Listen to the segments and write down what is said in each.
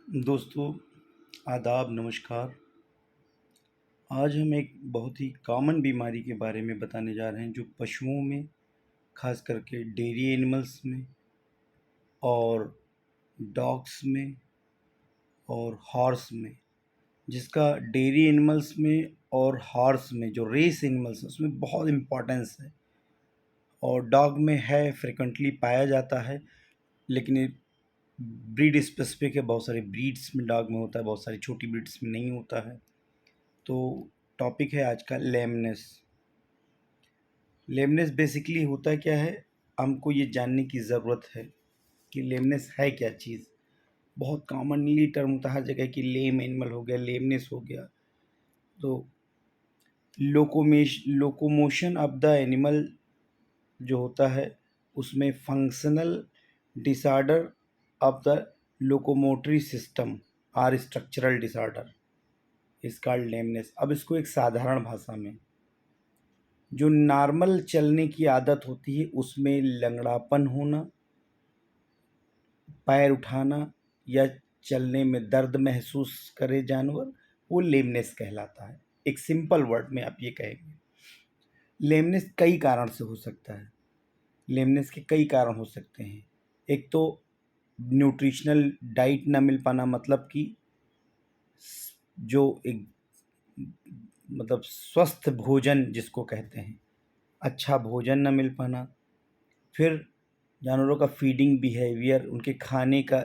दोस्तों, आदाब, नमस्कार। आज हम एक बहुत ही कॉमन बीमारी के बारे में बताने जा रहे हैं जो पशुओं में, ख़ास करके डेयरी एनिमल्स में और डॉग्स में और हॉर्स में, जिसका डेयरी एनिमल्स में और हॉर्स में जो रेस एनिमल्स हैं उसमें बहुत इम्पोर्टेंस है और डॉग में है, फ्रिक्वेंटली पाया जाता है। लेकिन ये ब्रीड स्पेसिफिक है, बहुत सारे ब्रीड्स में डॉग में होता है, बहुत सारी छोटी ब्रीड्स में नहीं होता है। तो टॉपिक है आज का लेमनेस। लेमनेस बेसिकली होता क्या है, हमको ये जानने की ज़रूरत है कि लेमनेस है क्या चीज़। बहुत कॉमनली टर्म होता है हर जगह कि लेम एनिमल हो गया, लेमनेस हो गया। तो लोकोमोशन ऑफ द एनिमल जो होता है उसमें functional disorder of the locomotory system or structural disorder is called lameness. अब इसको एक साधारण भाषा में, जो नॉर्मल चलने की आदत होती है उसमें लंगड़ापन होना, पैर उठाना या चलने में दर्द महसूस करे जानवर, वो लेमनेस कहलाता है। एक सिंपल वर्ड में आप ये कहेंगे। लेमनेस कई कारण से हो सकता है। लेमनेस के कई कारण हो सकते हैं। एक तो न्यूट्रिशनल डाइट ना मिल पाना, मतलब कि जो एक मतलब स्वस्थ भोजन जिसको कहते हैं, अच्छा भोजन न मिल पाना। फिर जानवरों का फीडिंग बिहेवियर, उनके खाने का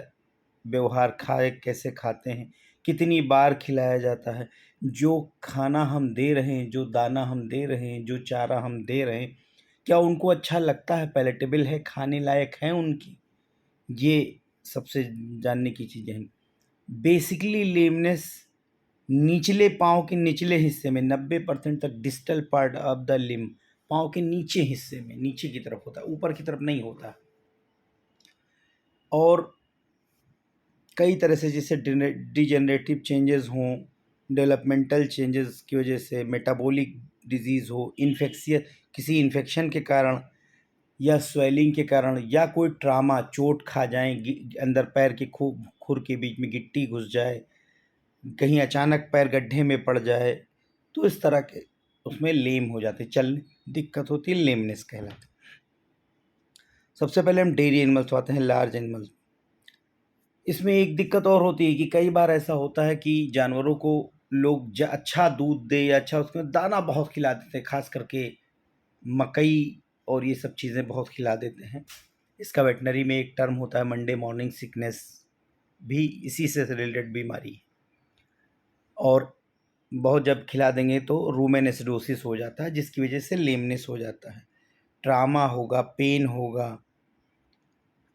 व्यवहार, खाए कैसे खाते हैं, कितनी बार खिलाया जाता है, जो खाना हम दे रहे हैं, जो दाना हम दे रहे हैं, जो चारा हम दे रहे हैं, क्या उनको अच्छा लगता है, पैलेटेबल है, खाने लायक है उनकी। ये सबसे जानने की चीज़ें हैं। बेसिकली लेमनेस निचले पाँव के निचले हिस्से में 90% तक, distal part of the limb, पाँव के नीचे हिस्से में, नीचे की तरफ होता है, ऊपर की तरफ नहीं होता। और कई तरह से, जैसे डिजेनरेटिव चेंजेस हों, डेवलपमेंटल चेंजेस की वजह से, मेटाबॉलिक डिजीज़ हो, इन्फेक्शियस किसी इन्फेक्शन के कारण या स्वेलिंग के कारण, या कोई ट्रामा, चोट खा जाएं, अंदर पैर के खुर के बीच में गिट्टी घुस जाए, कहीं अचानक पैर गड्ढे में पड़ जाए, तो इस तरह के उसमें लेम हो जाते, चलने दिक्कत होती है, लेमनेस कहलाती है। सबसे पहले हम डेयरी एनिमल्स पे आते हैं, लार्ज एनिमल्स। इसमें एक दिक्कत और होती है कि कई बार ऐसा होता है कि जानवरों को लोग अच्छा दूध दे या अच्छा उसमें दाना बहुत खिला देते हैं, खास करके मकई और ये सब चीज़ें बहुत खिला देते हैं। इसका वेटनरी में एक टर्म होता है मंडे मॉर्निंग सिकनेस, भी इसी से रिलेटेड बीमारी है। और बहुत जब खिला देंगे तो रूमेन एसिडोसिस हो जाता है, जिसकी वजह से लेमनेस हो जाता है, ट्रामा होगा, पेन होगा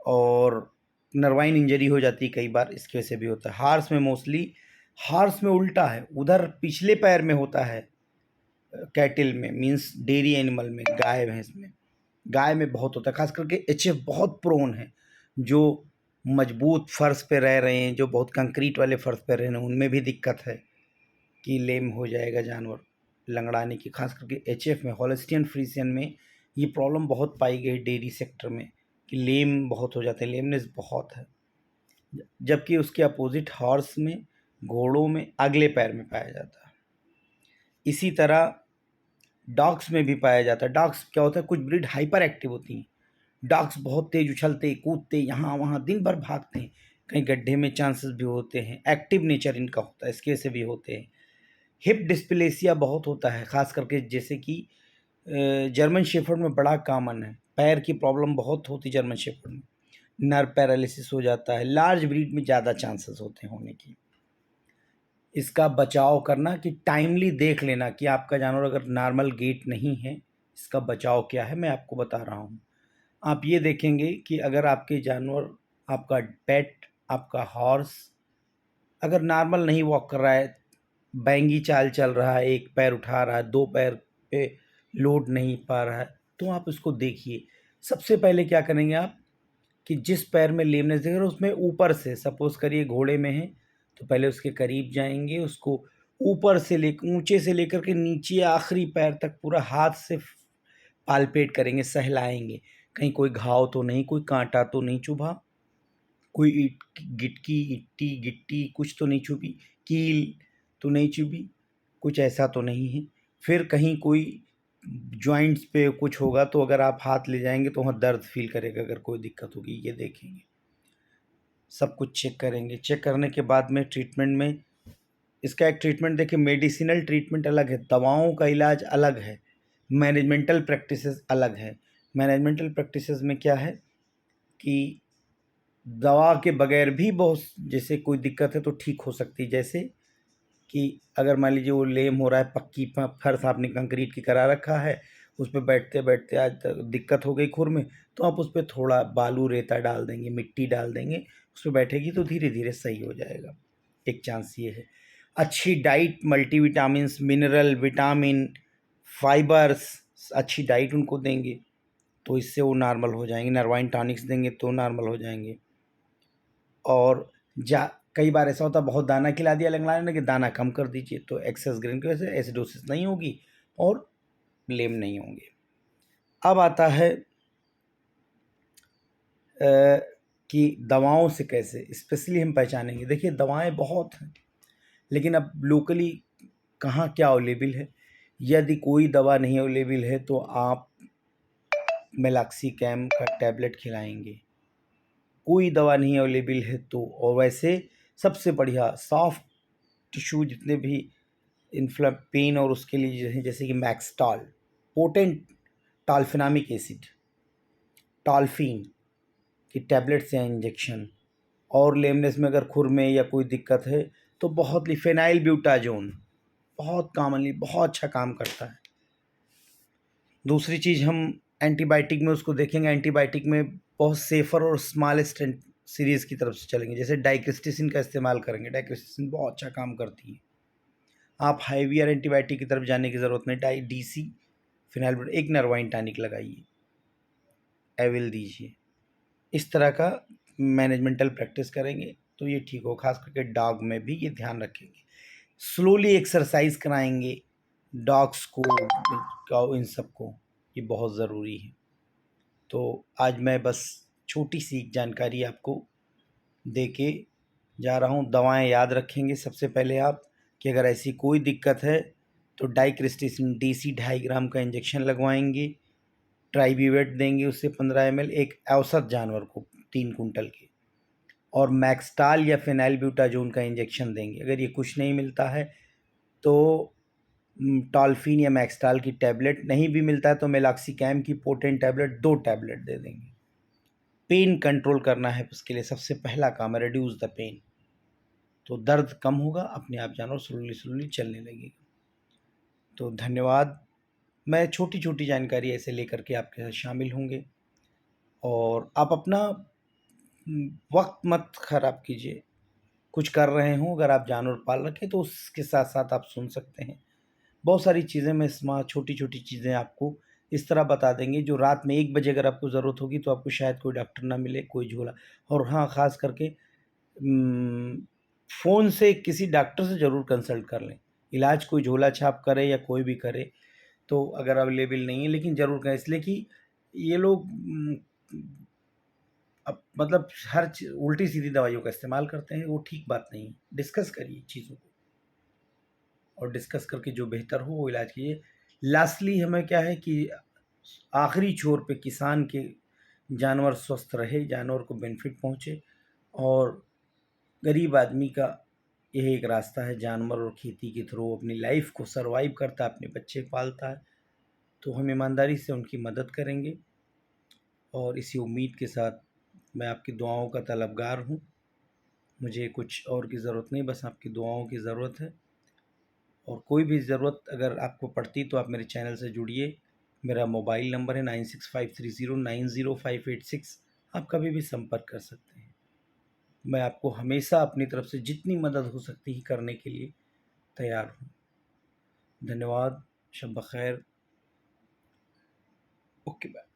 और नर्वाइन इंजरी हो जाती है कई बार, इसकी वजह से भी होता है। हार्स में मोस्टली, हार्स में उल्टा है, उधर पिछले पैर में होता है, कैटिल में, मींस डेयरी एनिमल में, गाय भैंस में, गाय में बहुत होता है। खास करके एचएफ बहुत प्रोन है, जो मजबूत फर्श पे रह रहे हैं, जो बहुत कंक्रीट वाले फर्श पे रह रहे हैं, उनमें भी दिक्कत है कि लेम हो जाएगा जानवर, लंगड़ाने की। खास करके एचएफ में, हॉलिस्टियन फ्रीसियन में ये प्रॉब्लम बहुत पाई गई डेयरी सेक्टर में कि लेम बहुत हो जाते हैं, लेमनेस बहुत है। जबकि उसके अपोजिट हॉर्स में, घोड़ों में अगले पैर में पाया जाता है। इसी तरह डॉग्स में भी पाया जाता है। डॉग्स क्या होता है, कुछ ब्रीड हाइपर एक्टिव होती हैं। डॉग्स बहुत तेज उछलते, कूदते, यहाँ वहाँ दिन भर भागते हैं, कहीं गड्ढे में चांसेस भी होते हैं, एक्टिव नेचर इनका होता है, इसके वजह से भी होते हैं। हिप डिस्प्लेसिया बहुत होता है, खास करके जैसे कि जर्मन शेफर्ड में बड़ा कॉमन है, पैर की प्रॉब्लम बहुत होती है जर्मन शेफर्ड में, नर्व पैरालिसिस हो जाता है। लार्ज ब्रीड में ज़्यादा चांसेस होते हैं होने की। इसका बचाव करना कि टाइमली देख लेना कि आपका जानवर अगर नॉर्मल गेट नहीं है, इसका बचाव क्या है मैं आपको बता रहा हूँ। आप ये देखेंगे कि अगर आपके जानवर, आपका पेट, आपका हॉर्स अगर नॉर्मल नहीं वॉक कर रहा है, बैंगी चाल चल रहा है, एक पैर उठा रहा है, दो पैर पे लोड नहीं पा रहा है, तो आप उसको देखिए। सबसे पहले क्या करेंगे आप कि जिस पैर में लेमनेस दिख रहा है उसमें ऊपर से, सपोज करिए घोड़े में है तो पहले उसके करीब जाएंगे, उसको ऊपर से ऊंचे से लेकर के नीचे आखिरी पैर तक पूरा हाथ से पालपेट करेंगे, सहलाएंगे, कहीं कोई घाव तो नहीं, कोई कांटा तो नहीं चुभा, कोई गिटकी इट्टी गिट्टी कुछ तो नहीं छुपी, कील तो नहीं चुभी, कुछ ऐसा तो नहीं है। फिर कहीं कोई जॉइंट्स पे कुछ होगा तो अगर आप हाथ ले जाएंगे तो वहाँ दर्द फील करेगा, अगर कोई दिक्कत होगी ये देखेंगे। सब कुछ चेक करेंगे। चेक करने के बाद में ट्रीटमेंट में, इसका एक ट्रीटमेंट देखिए, मेडिसिनल ट्रीटमेंट अलग है, दवाओं का इलाज अलग है, मैनेजमेंटल प्रैक्टिसेस अलग है। मैनेजमेंटल प्रैक्टिसेस में क्या है कि दवा के बगैर भी बहुत, जैसे कोई दिक्कत है तो ठीक हो सकती है। जैसे कि अगर मान लीजिए वो लेम हो रहा है, पक्की फर्श आपने कंक्रीट की करा रखा है, उस पर बैठते बैठते आज तक दिक्कत हो गई खुर में, तो आप उस पर थोड़ा बालू रेता डाल देंगे, मिट्टी डाल देंगे, उस पर बैठेगी तो धीरे धीरे सही हो जाएगा। एक चांस ये है। अच्छी diet, multivitamins, mineral, vitamin, fibres, अच्छी डाइट उनको देंगे तो इससे वो नॉर्मल हो जाएंगे। नर्वाइन टॉनिक्स देंगे तो नॉर्मल हो जाएंगे। और कई बार ऐसा होता है बहुत दाना खिला दिया लंगड़ाने ने कि दाना कम कर दीजिए, तो एक्सेस ग्रेन की वजह से एसिडोसिस नहीं होगी और लेम नहीं होंगे। अब आता है कि दवाओं से कैसे स्पेशली हम पहचानेंगे। देखिए दवाएं बहुत हैं, लेकिन अब लोकली कहाँ क्या अवेलेबल है। यदि कोई दवा नहीं अवेलेबल है तो आप मेलाक्सीकैम का टैबलेट खिलाएंगे। कोई दवा नहीं अवेलेबल है तो, और वैसे सबसे बढ़िया सॉफ्ट टिश्यू जितने भी पेन और उसके लिए जैसे कि मैक्सटॉल, पोटेंट टाल्फिनामिक एसिड, टाल्फिन की टैबलेट्स या इंजेक्शन, और लेमनेस में अगर खुर में या कोई दिक्कत है तो बहुत फेनाइल ब्यूटाजोन बहुत कॉमनली बहुत अच्छा काम करता है। दूसरी चीज़ हम एंटीबायोटिक में उसको देखेंगे। एंटीबायोटिक में बहुत सेफ़र और स्मॉलेस्ट सीरीज़ की तरफ से चलेंगे। जैसे डाइक्रिस्टिसिन का इस्तेमाल करेंगे, डाइक्रिस्टिसिन बहुत अच्छा काम करती है। आप हाईवियर एंटीबायोटिक की तरफ जाने की ज़रूरत नहीं। DC फिनाइल, एक नर्वाइन टॉनिक लगाइए, एविल दीजिए। इस तरह का मैनेजमेंटल प्रैक्टिस करेंगे तो ये ठीक हो। खास करके डॉग में भी ये ध्यान रखेंगे। स्लोली एक्सरसाइज कराएंगे डॉग्स को, इन सबको, ये बहुत ज़रूरी है। तो आज मैं बस छोटी सी जानकारी आपको दे के जा रहा हूँ। दवाएं याद रखेंगे सबसे पहले आप, कि अगर ऐसी कोई दिक्कत है तो डाइक्रिस्टिसिन DC 2.5 ग्राम का इंजेक्शन लगवाएंगे। ट्राइब्यूवेट देंगे उससे 15 ml एक औसत जानवर को 3 कुंटल के, और मैक्सटाल या फिनाइल ब्यूटाजोन का इंजेक्शन देंगे। अगर ये कुछ नहीं मिलता है तो टॉल्फिन या मैक्सटाल की टैबलेट, नहीं भी मिलता है तो मेलाक्सीकैम की पोटेंट टैबलेट 2 टैबलेट दे देंगे। पेन कंट्रोल करना है, उसके लिए सबसे पहला काम है रिड्यूस द पेन। तो दर्द कम होगा, अपने आप जानवर स्लोली स्लोली चलने लगेगा। तो धन्यवाद। मैं छोटी छोटी जानकारी ऐसे लेकर के आपके साथ शामिल होंगे, और आप अपना वक्त मत खराब कीजिए। कुछ कर रहे हों, अगर आप जानवर पाल रखें तो उसके साथ साथ आप सुन सकते हैं। बहुत सारी चीज़ें मैं इसमें छोटी छोटी चीज़ें आपको इस तरह बता देंगे जो रात में 1 बजे अगर आपको ज़रूरत होगी तो आपको शायद कोई डॉक्टर ना मिले, कोई झोला। और हाँ, ख़ास करके फ़ोन से किसी डॉक्टर से ज़रूर कंसल्ट कर लें। इलाज कोई झोला छाप करे या कोई भी करे तो अगर अवेलेबल नहीं है, लेकिन ज़रूर करें, इसलिए कि ये लोग अब मतलब हर उल्टी सीधी दवाइयों का इस्तेमाल करते हैं, वो ठीक बात नहीं है। डिस्कस करिए चीज़ों को, और डिस्कस करके जो बेहतर हो वो इलाज कीजिए। लास्टली हमें क्या है कि आखिरी छोर पे किसान के जानवर स्वस्थ रहे, जानवर को बेनिफिट पहुँचे, और गरीब आदमी का यही एक रास्ता है, जानवर और खेती के थ्रू अपनी लाइफ को सरवाइव करता है, अपने बच्चे पालता है। तो हम ईमानदारी से उनकी मदद करेंगे, और इसी उम्मीद के साथ मैं आपकी दुआओं का तलबगार हूँ। मुझे कुछ और की ज़रूरत नहीं, बस आपकी दुआओं की ज़रूरत है। और कोई भी ज़रूरत अगर आपको पड़ती तो आप मेरे चैनल से जुड़िए। मेरा मोबाइल नंबर है 9653090586। आप कभी भी संपर्क कर सकते हैं। मैं आपको हमेशा अपनी तरफ से जितनी मदद हो सकती है करने के लिए तैयार हूँ। धन्यवाद। शब बख़ैर। Okay bye.